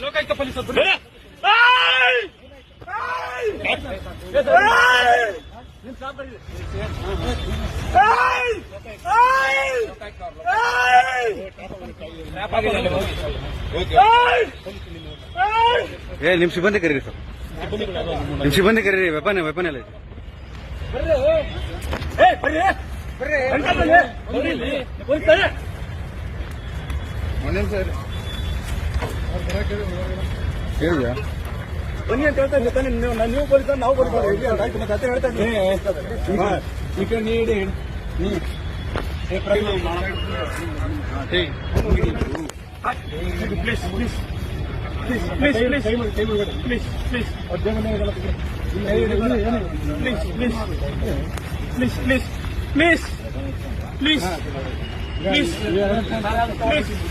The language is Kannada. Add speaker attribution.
Speaker 1: ಲೋಕಾಯುಕ್ತ ಪೊಲೀಸ್
Speaker 2: ನಿಮ್ ಸಿಬ್ಬಂದಿ ಕರೀರಿ ಸರ್, ನಿಮ್ ಸಿಬ್ಬಂದಿ ಕರೀರಿ. ವೆಪನ್ ಎಲ್ಲ ಇದೆ. ಹೇಳಿದ್ಯಾ
Speaker 1: ಬನ್ನಿ ಅಂತ ಹೇಳ್ತಾ ಇದ್ದೀನಿ. ನೀವು ಪೊಲೀಸ್, ನಾವು ಬರ್ತಾರೆ ಮತ್ತೆ ಹೇಳ್ತಾ ಇದ್ದೀನಿ. ಪ್ಲೀಸ್